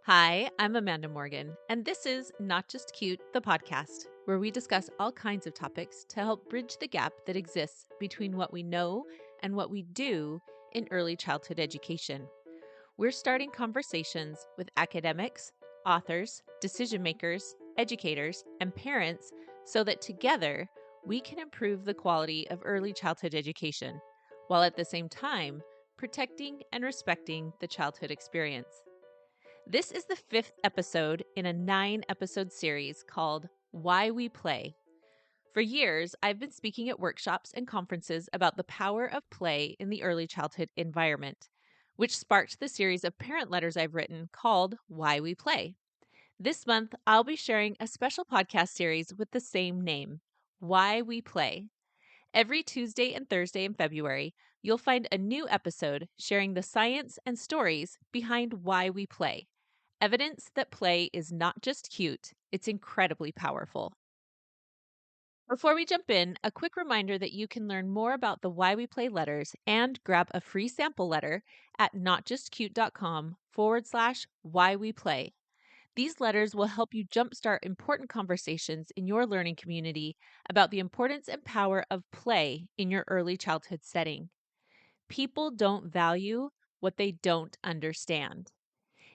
Hi, I'm Amanda Morgan, and this is Not Just Cute, the podcast, where we discuss all kinds of topics to help bridge the gap that exists between what we know and what we do in early childhood education. We're starting conversations with academics, authors, decision makers, educators, and parents so that together we can improve the quality of early childhood education, while at the same time protecting and respecting the childhood experience. This is the fifth episode in a 9-episode series called Why We Play. For years, I've been speaking at workshops and conferences about the power of play in the early childhood environment, which sparked the series of parent letters I've written called Why We Play. This month, I'll be sharing a special podcast series with the same name, Why We Play. Every Tuesday and Thursday in February, you'll find a new episode sharing the science and stories behind why we play. Evidence that play is not just cute, it's incredibly powerful. Before we jump in, a quick reminder that you can learn more about the Why We Play letters and grab a free sample letter at notjustcute.com/why we play. These letters will help you jumpstart important conversations in your learning community about the importance and power of play in your early childhood setting. People don't value what they don't understand.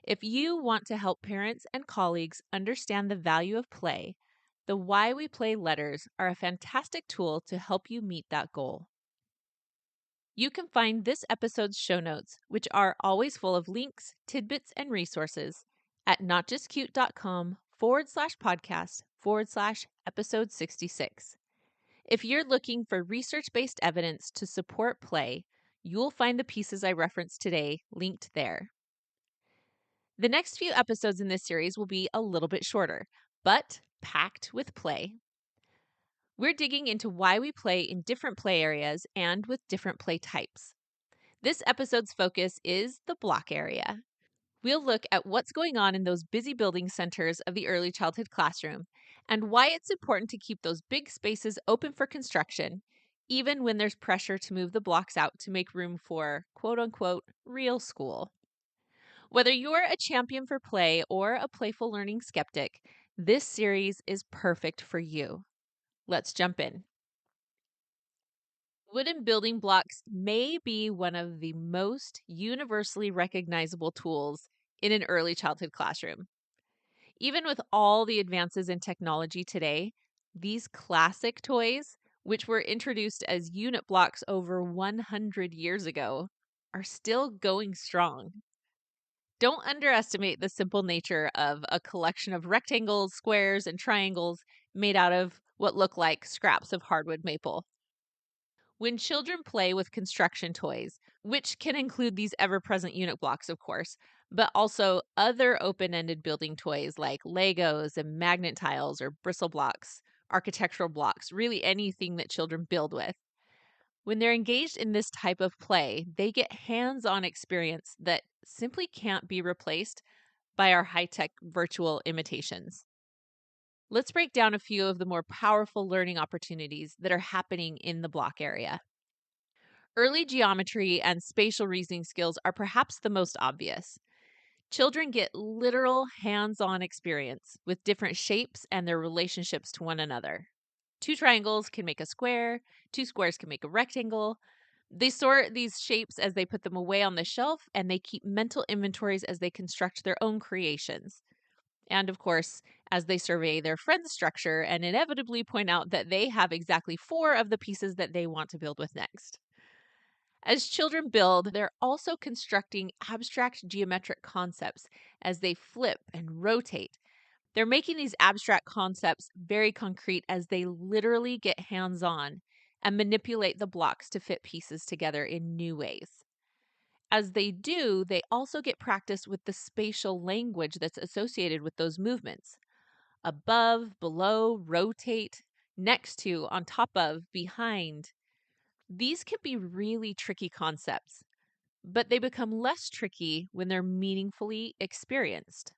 If you want to help parents and colleagues understand the value of play, the Why We Play letters are a fantastic tool to help you meet that goal. You can find this episode's show notes, which are always full of links, tidbits, and resources, at notjustcute.com/podcast/episode 66. If you're looking for research-based evidence to support play, you'll find the pieces I referenced today linked there. The next few episodes in this series will be a little bit shorter, but packed with play. We're digging into why we play in different play areas and with different play types. This episode's focus is the block area. We'll look at what's going on in those busy building centers of the early childhood classroom and why it's important to keep those big spaces open for construction, even when there's pressure to move the blocks out to make room for quote unquote real school. Whether you're a champion for play or a playful learning skeptic, this series is perfect for you. Let's jump in. Wooden building blocks may be one of the most universally recognizable tools in an early childhood classroom. Even with all the advances in technology today, these classic toys, which were introduced as unit blocks over 100 years ago, are still going strong. Don't underestimate the simple nature of a collection of rectangles, squares, and triangles made out of what look like scraps of hardwood maple. When children play with construction toys, which can include these ever-present unit blocks, of course, but also other open-ended building toys like Legos and magnet tiles or bristle blocks, architectural blocks, really anything that children build with. When they're engaged in this type of play, they get hands-on experience that simply can't be replaced by our high-tech virtual imitations. Let's break down a few of the more powerful learning opportunities that are happening in the block area. Early geometry and spatial reasoning skills are perhaps the most obvious. Children get literal hands-on experience with different shapes and their relationships to one another. 2 triangles can make a square, 2 squares can make a rectangle. They sort these shapes as they put them away on the shelf, and they keep mental inventories as they construct their own creations. And of course, as they survey their friend's structure and inevitably point out that they have exactly 4 of the pieces that they want to build with next. As children build, they're also constructing abstract geometric concepts as they flip and rotate. They're making these abstract concepts very concrete as they literally get hands-on and manipulate the blocks to fit pieces together in new ways. As they do, they also get practice with the spatial language that's associated with those movements. Above, below, rotate, next to, on top of, behind. These can be really tricky concepts, but they become less tricky when they're meaningfully experienced.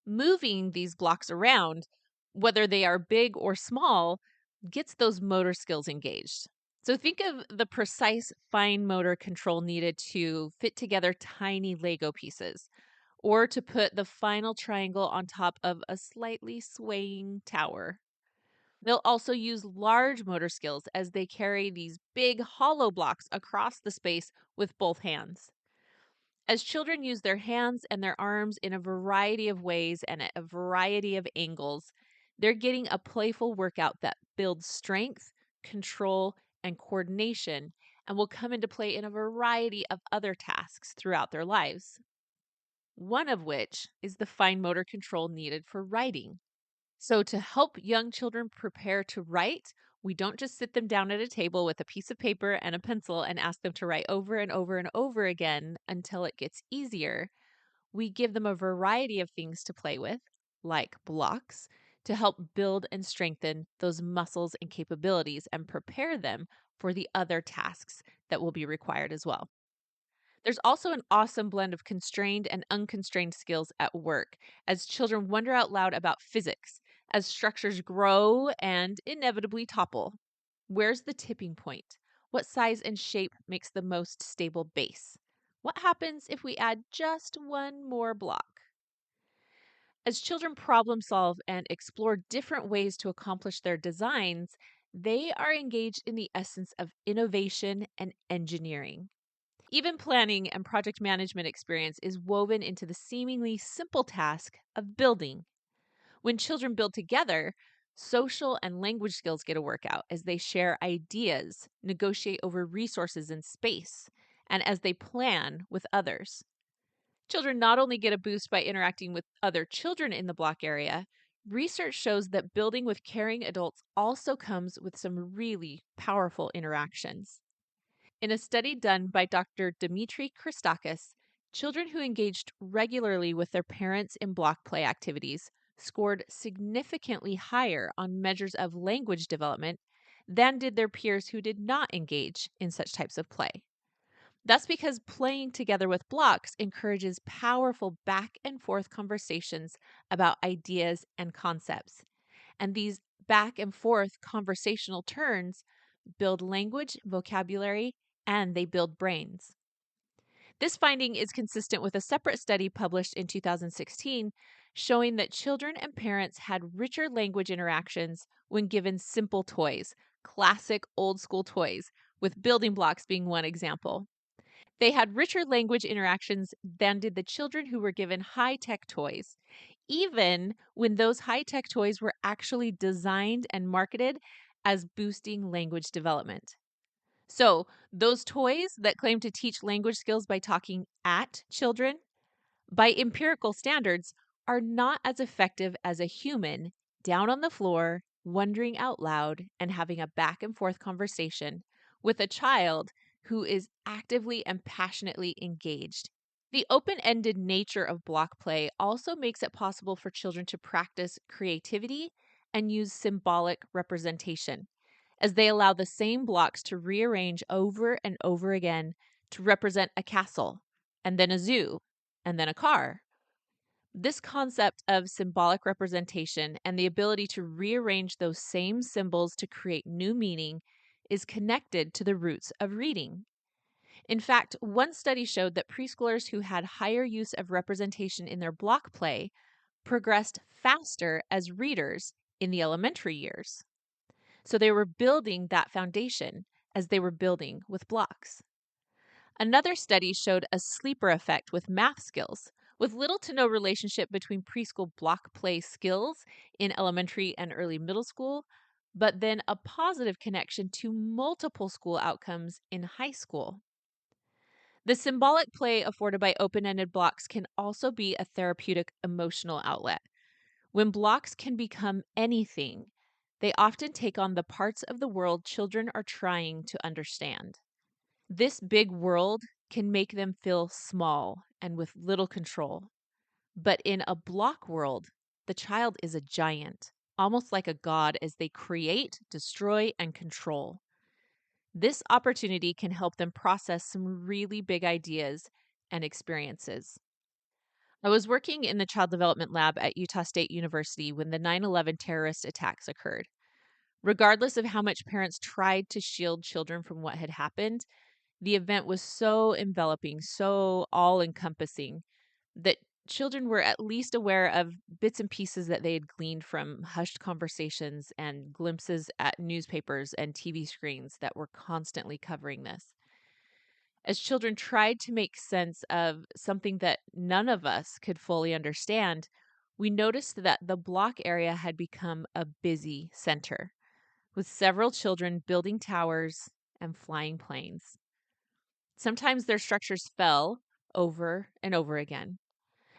Moving these blocks around, whether they are big or small, gets those motor skills engaged. So think of the precise fine motor control needed to fit together tiny Lego pieces, or to put the final triangle on top of a slightly swaying tower. They'll also use large motor skills as they carry these big hollow blocks across the space with both hands. As children use their hands and their arms in a variety of ways and at a variety of angles, they're getting a playful workout that builds strength, control, and coordination and will come into play in a variety of other tasks throughout their lives. One of which is the fine motor control needed for writing. So, to help young children prepare to write, we don't just sit them down at a table with a piece of paper and a pencil and ask them to write over and over and over again until it gets easier. We give them a variety of things to play with, like blocks, to help build and strengthen those muscles and capabilities and prepare them for the other tasks that will be required as well. There's also an awesome blend of constrained and unconstrained skills at work as children wonder out loud about physics, as structures grow and inevitably topple. Where's the tipping point? What size and shape makes the most stable base? What happens if we add just one more block? As children problem solve and explore different ways to accomplish their designs, they are engaged in the essence of innovation and engineering. Even planning and project management experience is woven into the seemingly simple task of building. When children build together, social and language skills get a workout as they share ideas, negotiate over resources and space, and as they plan with others. Children not only get a boost by interacting with other children in the block area, research shows that building with caring adults also comes with some really powerful interactions. In a study done by Dr. Dimitri Christakis, children who engaged regularly with their parents in block play activities scored significantly higher on measures of language development than did their peers who did not engage in such types of play. That's because playing together with blocks encourages powerful back and forth conversations about ideas and concepts. And these back and forth conversational turns build language, vocabulary, and they build brains. This finding is consistent with a separate study published in 2016 showing that children and parents had richer language interactions when given simple toys, classic old school toys, with building blocks being one example. They had richer language interactions than did the children who were given high tech toys, even when those high tech toys were actually designed and marketed as boosting language development. So, those toys that claim to teach language skills by talking at children, by empirical standards, are not as effective as a human down on the floor, wondering out loud, and having a back and forth conversation with a child who is actively and passionately engaged. The open ended nature of block play also makes it possible for children to practice creativity and use symbolic representation, as they allow the same blocks to rearrange over and over again to represent a castle, and then a zoo, and then a car. This concept of symbolic representation and the ability to rearrange those same symbols to create new meaning is connected to the roots of reading. In fact, one study showed that preschoolers who had higher use of representation in their block play progressed faster as readers in the elementary years. So they were building that foundation as they were building with blocks. Another study showed a sleeper effect with math skills, with little to no relationship between preschool block play skills in elementary and early middle school, but then a positive connection to multiple school outcomes in high school. The symbolic play afforded by open ended blocks can also be a therapeutic emotional outlet. When blocks can become anything, they often take on the parts of the world children are trying to understand. This big world can make them feel small and with little control. But in a block world, the child is a giant, almost like a god as they create, destroy, and control. This opportunity can help them process some really big ideas and experiences. I was working in the child development lab at Utah State University when the 9/11 terrorist attacks occurred. Regardless of how much parents tried to shield children from what had happened, the event was so enveloping, so all encompassing, that children were at least aware of bits and pieces that they had gleaned from hushed conversations and glimpses at newspapers and TV screens that were constantly covering this. As children tried to make sense of something that none of us could fully understand, we noticed that the block area had become a busy center, with several children building towers and flying planes. Sometimes their structures fell over and over again,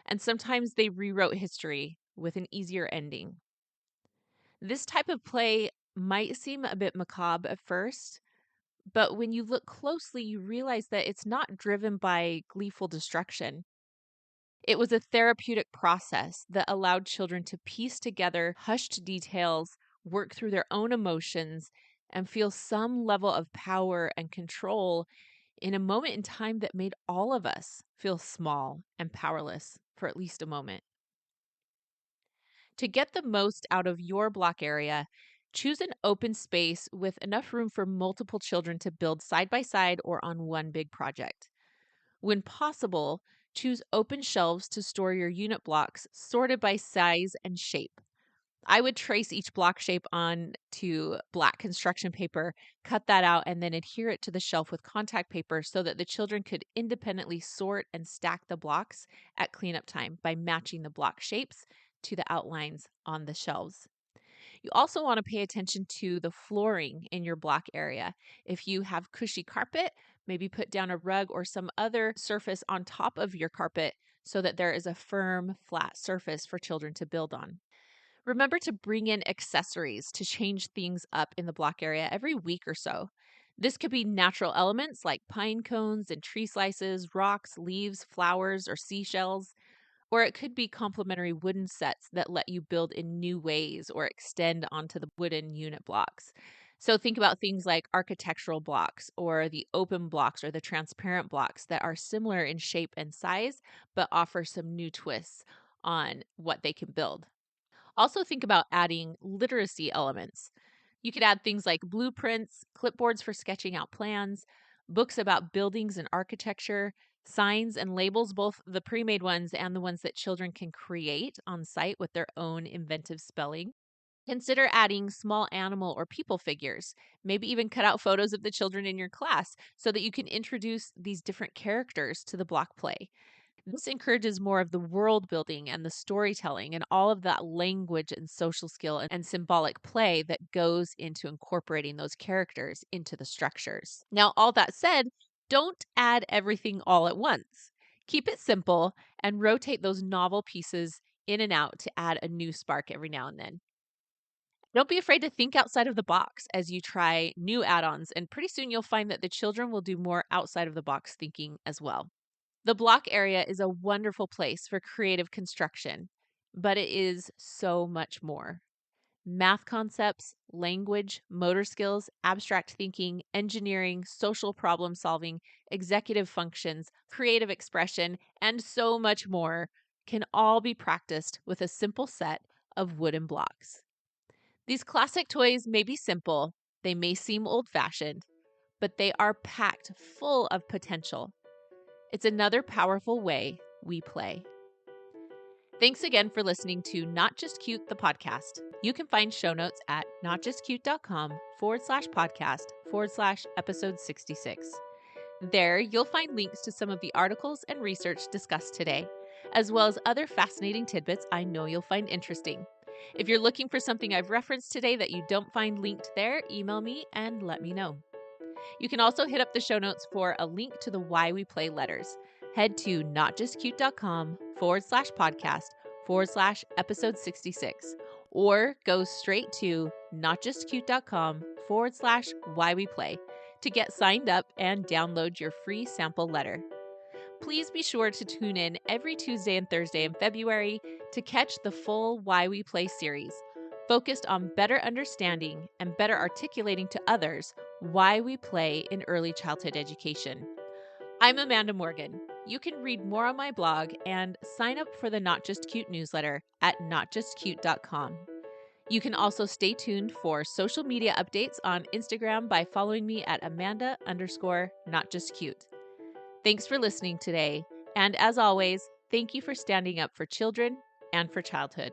and sometimes they rewrote history with an easier ending. This type of play might seem a bit macabre at first, but when you look closely, you realize that it's not driven by gleeful destruction. It was a therapeutic process that allowed children to piece together hushed details, work through their own emotions, and feel some level of power and control in a moment in time that made all of us feel small and powerless for at least a moment. To get the most out of your block area, choose an open space with enough room for multiple children to build side by side or on one big project. When possible, choose open shelves to store your unit blocks sorted by size and shape. I would trace each block shape onto black construction paper, cut that out, and then adhere it to the shelf with contact paper so that the children could independently sort and stack the blocks at cleanup time by matching the block shapes to the outlines on the shelves. You also want to pay attention to the flooring in your block area. If you have cushy carpet, maybe put down a rug or some other surface on top of your carpet so that there is a firm, flat surface for children to build on. Remember to bring in accessories to change things up in the block area every week or so. This could be natural elements like pine cones and tree slices, rocks, leaves, flowers, or seashells. Or it could be complementary wooden sets that let you build in new ways or extend onto the wooden unit blocks. So think about things like architectural blocks or the open blocks or the transparent blocks that are similar in shape and size, but offer some new twists on what they can build. Also, think about adding literacy elements. You could add things like blueprints, clipboards for sketching out plans, books about buildings and architecture, signs and labels, both the pre made ones and the ones that children can create on site with their own inventive spelling. Consider adding small animal or people figures. Maybe even cut out photos of the children in your class so that you can introduce these different characters to the block play. This encourages more of the world building and the storytelling and all of that language and social skill and symbolic play that goes into incorporating those characters into the structures. Now, all that said, don't add everything all at once. Keep it simple and rotate those novel pieces in and out to add a new spark every now and then. Don't be afraid to think outside of the box as you try new add ons, and pretty soon you'll find that the children will do more outside of the box thinking as well. The block area is a wonderful place for creative construction, but it is so much more. Math concepts, language, motor skills, abstract thinking, engineering, social problem solving, executive functions, creative expression, and so much more can all be practiced with a simple set of wooden blocks. These classic toys may be simple, they may seem old fashioned, but they are packed full of potential. It's another powerful way we play. Thanks again for listening to Not Just Cute, the podcast. You can find show notes at notjustcute.com/podcast/episode 66. There, you'll find links to some of the articles and research discussed today, as well as other fascinating tidbits I know you'll find interesting. If you're looking for something I've referenced today that you don't find linked there, email me and let me know. You can also hit up the show notes for a link to the Why We Play letters. Head to notjustcute.com/podcast/episode 66, or go straight to notjustcute.com/why we play to get signed up and download your free sample letter. Please be sure to tune in every Tuesday and Thursday in February to catch the full Why We Play series, focused on better understanding and better articulating to others why we play in early childhood education. I'm Amanda Morgan. You can read more on my blog and sign up for the Not Just Cute newsletter at notjustcute.com. You can also stay tuned for social media updates on Instagram by following me at Amanda_NotJustCute. Thanks for listening today, and as always, Thank you for standing up for children and for childhood.